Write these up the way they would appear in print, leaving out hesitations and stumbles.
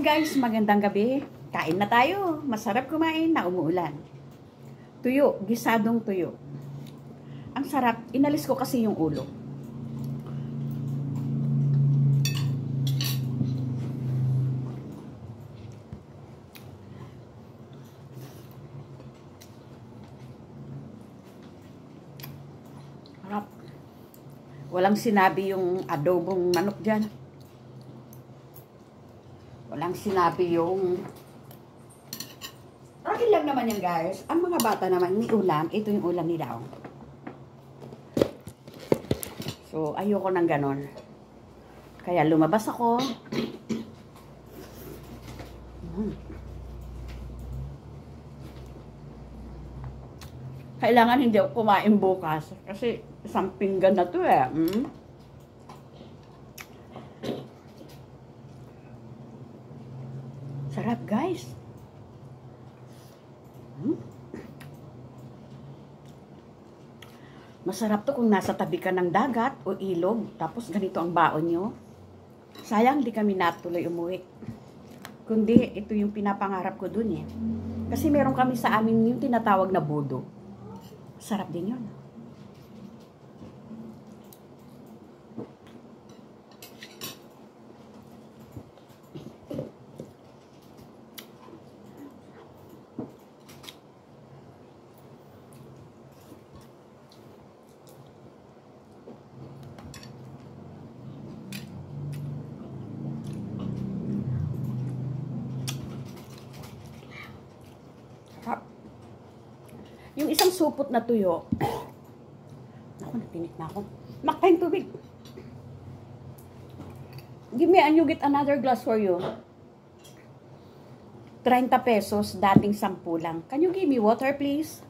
guys, magandang gabi. Kain na tayo. Masarap kumain na umuulan. Tuyo, gisadong tuyo. Ang sarap. Inalis ko kasi yung ulo. Sarap. Walang sinabi yung adobong manok dyan. Walang sinabi yung... Okay lang naman yan, guys. Ang mga bata naman, may ulam. Ito yung ulam nila. So, ayoko ng ganon. Kaya lumabas ako. Kailangan hindi ako kumain bukas. Kasi isang pinggan na to eh. Sarap, guys. Masarap to kung nasa tabi ka ng dagat o ilog, tapos ganito ang baon nyo. Sayang, di kami natuloy umuwi. Kundi, ito yung pinapangarap ko dun eh. Kasi meron kami sa amin yung tinatawag na budo. Sarap din yun. Yung isang supot na tuyo. Naku, natinik na ako. Makpaing tubig. Give me and you get another glass for you. 30 pesos, dating 10 lang. Can you give me water, please?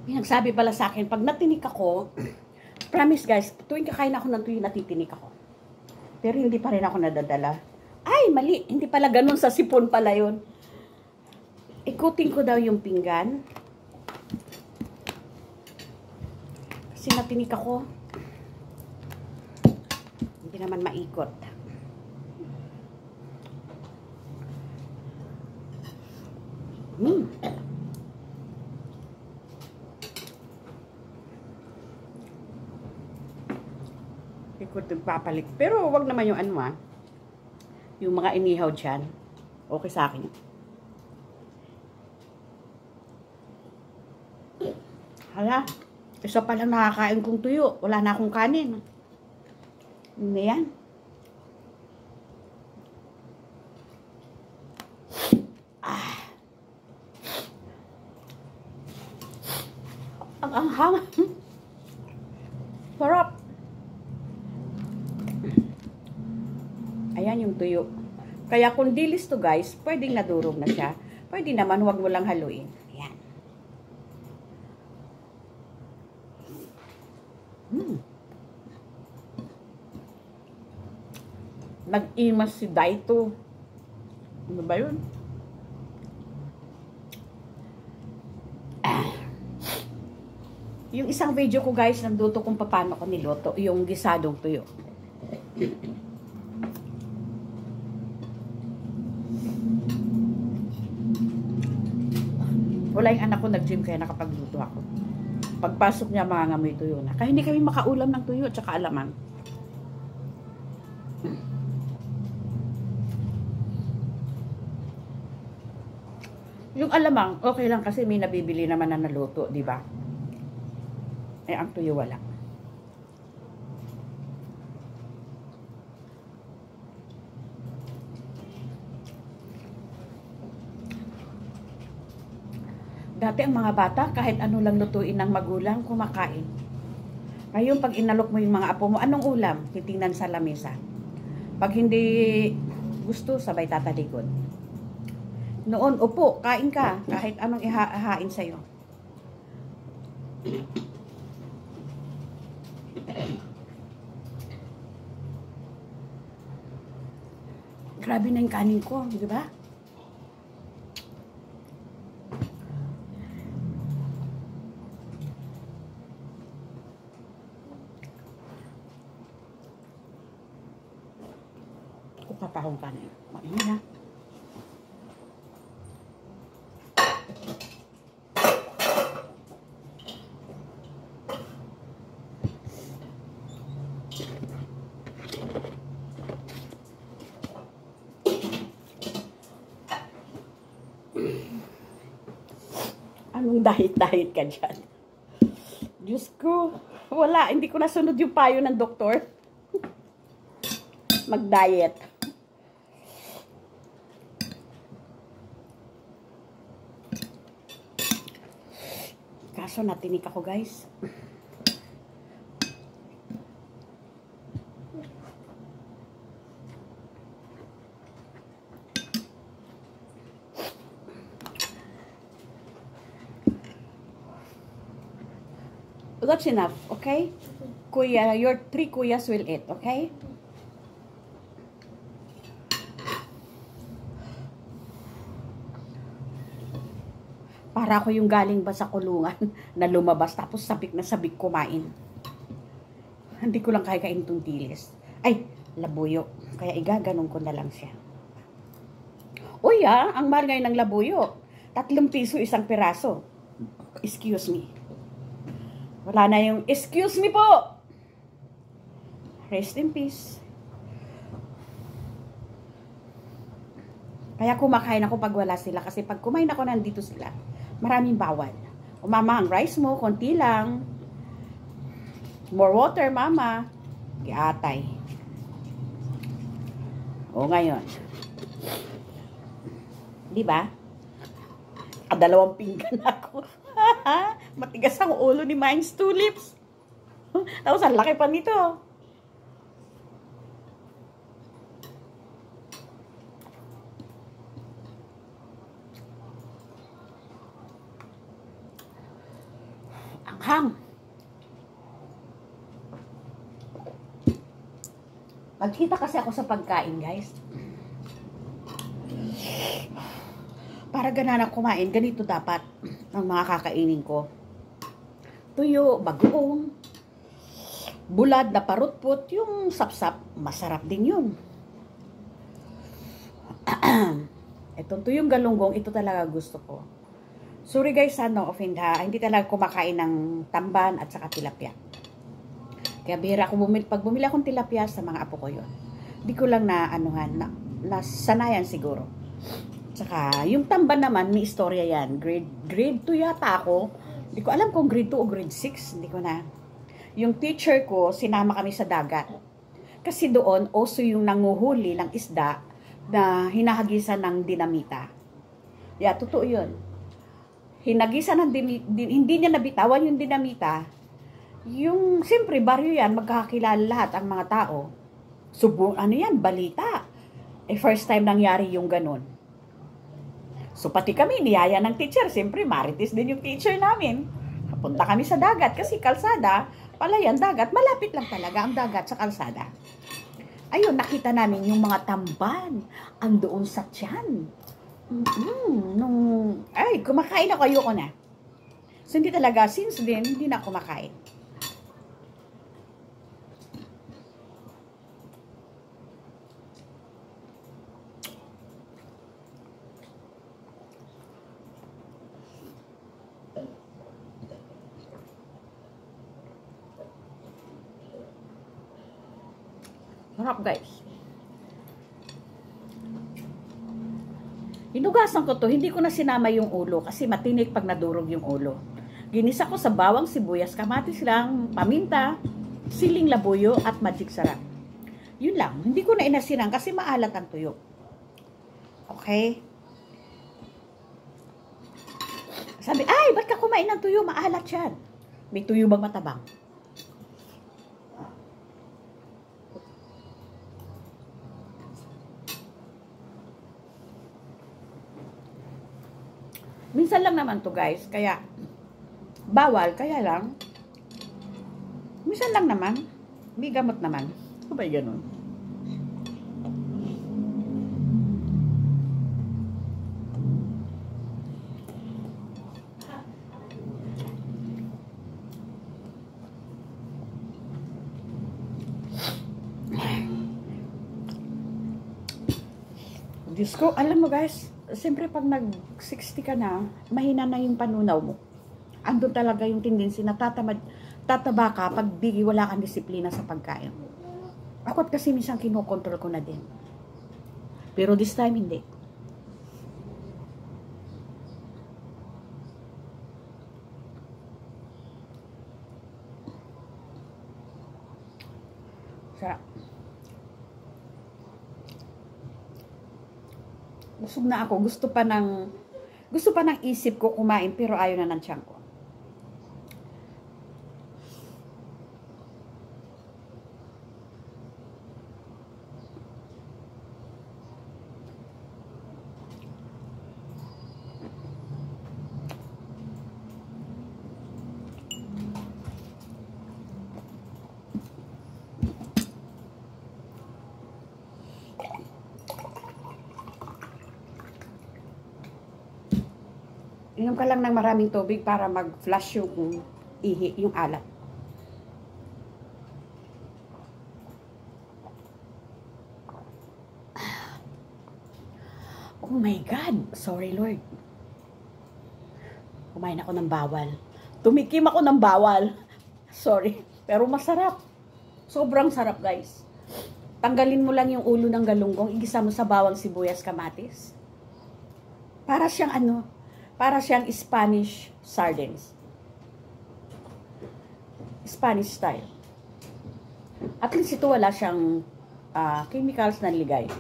May nagsabi pala sa akin, pag natinik ako, promise guys, tuwing kakain ako ng tuyo, natitinik ako. Pero hindi pa rin ako nadadala. Ay, mali. Hindi pala ganun, sa sipon pala yun. Ikutin ko daw yung pinggan. Kasi natinik ako. Hindi naman maikot. Ikot nagpapalit. Pero wag naman yung ano yung mga inihaw dyan. Okay sa akin. Hala, isa pa lang nakakain kong tuyo. Wala na akong kanin. Ano yan? Ang anghang. Sarap. Ayan yung tuyo. Kaya kung dilis to guys, pwedeng nadurog na siya. Pwede naman, huwag mo lang haluin. Ayan. Nag-imas si Daito. Ano ba yun? Yung isang video ko guys, nanduto kung paano ko niluto. Yung gisadong tuyo. Wala yung anak ko nag-gym kaya nakapagluto ako. Pagpasok niya mga ngamoy tuyo na. Kaya hindi kami makaulam ng tuyo at saka alamang. Yung alamang, okay lang kasi may nabibili naman na naluto, di ba? Eh, ang tuyo wala. Dati ang mga bata, kahit ano lang lutuin ng magulang, kumakain. Ngayon, pag inalok mo yung mga apo mo, anong ulam? Titingnan sa lamesa. Pag hindi gusto, sabay tatalikod. Noon, upo, kain ka. Kahit anong ihahain sa'yo. Grabe na yung kanin ko, di ba? Kuka pa akong kanin. Mainit na. Anong diet ka dyan? Diyos ko, wala, hindi ko nasunod yung payo ng doktor. Mag-diet. Kaso natinik ako, guys. That's enough, okay? Kuya, your 3 kuyas will eat, okay? Para ako yung galing ba sa kulungan na lumabas tapos sabik na sabik kumain. Hindi ko lang kaya kain itong tilis. Ay, labuyo. Kaya igaganon ko na lang siya. Uy ang mahal ngayon ng labuyo. 3 piso isang piraso. Excuse me. Wala na yung, excuse me po! Rest in peace. Kaya kumakain ako pag wala sila. Kasi pag kumain ako nandito sila, maraming bawal. O mama, ang rice mo, konti lang. More water, mama. Giatay. O ngayon. Diba? 2 pinggan ako. Matigas ang ulo ni Mine's Tulips. Tapos ang laki pa nito. Anghang. Magkita kasi ako sa pagkain, guys. Para ganahan kumain, ganito dapat ang mga kakainin ko. Tuyo, bagoong, bulad na parutput, yung sapsap, masarap din yun. Itong tuyong galunggong, ito talaga gusto ko. Sorry guys, no offend ha, hindi talaga kumakain ng tamban at saka tilapia. Kaya bihira ako pag bumili akong tilapia sa mga apo ko yun. Hindi ko lang na nasanayan siguro. Tsaka, yung tamban naman, may istorya yan. Grade 2 yata ako. Hindi ko alam kung grade 2 o grade 6. Hindi ko na. Yung teacher ko, sinama kami sa dagat. Kasi doon, oso yung nanguhuli ng isda na hinahagisan ng dinamita. Yeah, totoo yun. Hinagisan ng hindi niya nabitawan yung dinamita. Yung, siyempre, baryo yan, magkakakilala lahat ang mga tao. Subong, ano yan, balita. First time nangyari yung ganun. So, pati kami, niyaya ng teacher. Siyempre, marites din yung teacher namin. Punta kami sa dagat kasi kalsada, palayan dagat, malapit lang talaga ang dagat sa kalsada. Ayun, nakita namin yung mga tamban. Andoon sa tiyan. Ay, kumakain ako, ayoko na. So, hindi talaga, since then, hindi na kumakain. Sarap guys. Hinugasan ko to, hindi ko na sinama yung ulo kasi matinik pag nadurog yung ulo. Ginisa ko sa bawang sibuyas, kamatis lang, paminta, siling labuyo at magic sarap. Yun lang, hindi ko na inasinan kasi maalat ang tuyo. Okay? Sabi, ay, ba't ka kumain ng tuyo? Maalat yan. May tuyo bang matabang? Minsan lang naman to guys, kaya bawal, kaya lang minsan lang naman, may gamot naman. Ano ba ganun? Diyos ko, alam mo guys, siyempre pag nag-60 ka na, mahina na yung panunaw mo. Andun talaga yung tendency na tataba ka pag wala kang disiplina sa pagkain. Ako kasi minsan kinokontrol ko na din. Pero this time hindi. Sarap. Busog na ako. Gusto pa ng isip ko kumain pero ayaw na ng tiyan ko. Inom ka lang ng maraming tubig para mag-flush yung ihi, yung alat. Oh my God! Sorry, Lord. Kumain ako ng bawal. Tumikim ako ng bawal. Sorry. Pero masarap. Sobrang sarap, guys. Tanggalin mo lang yung ulo ng galunggong, igisa mo sa bawang sibuyas kamatis. Para siyang Spanish sardines. Spanish style. At least ito wala siyang chemicals na ligay.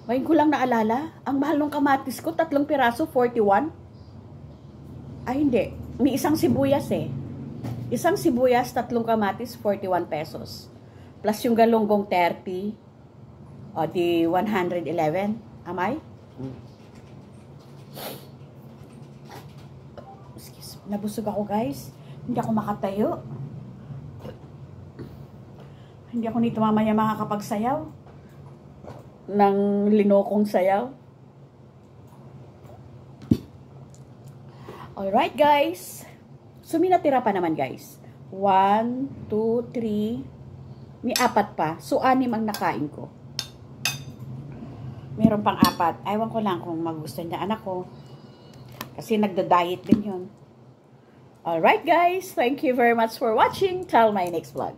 Ngayon ko lang naalala, ang mahal ng kamatis ko, 3 piraso, 41. Ay hindi, may isang sibuyas eh. Isang sibuyas, 3 kamatis, 41 pesos. Plus yung galunggong 30, o di 111. Am I? Excuse me. Nabusog ako guys. Hindi ako makatayo. Hindi ako nito mamaya makakapagsayaw ng linokong sayaw. Alright guys. So may natira pa naman guys. 1, 2, 3. May 4 pa. So 6 ang nakain ko. Meron pang 4. Ewan ko lang kung magustuhan na anak ko. Kasi nagda-diet din yun. Alright guys. Thank you very much for watching. Till my next vlog.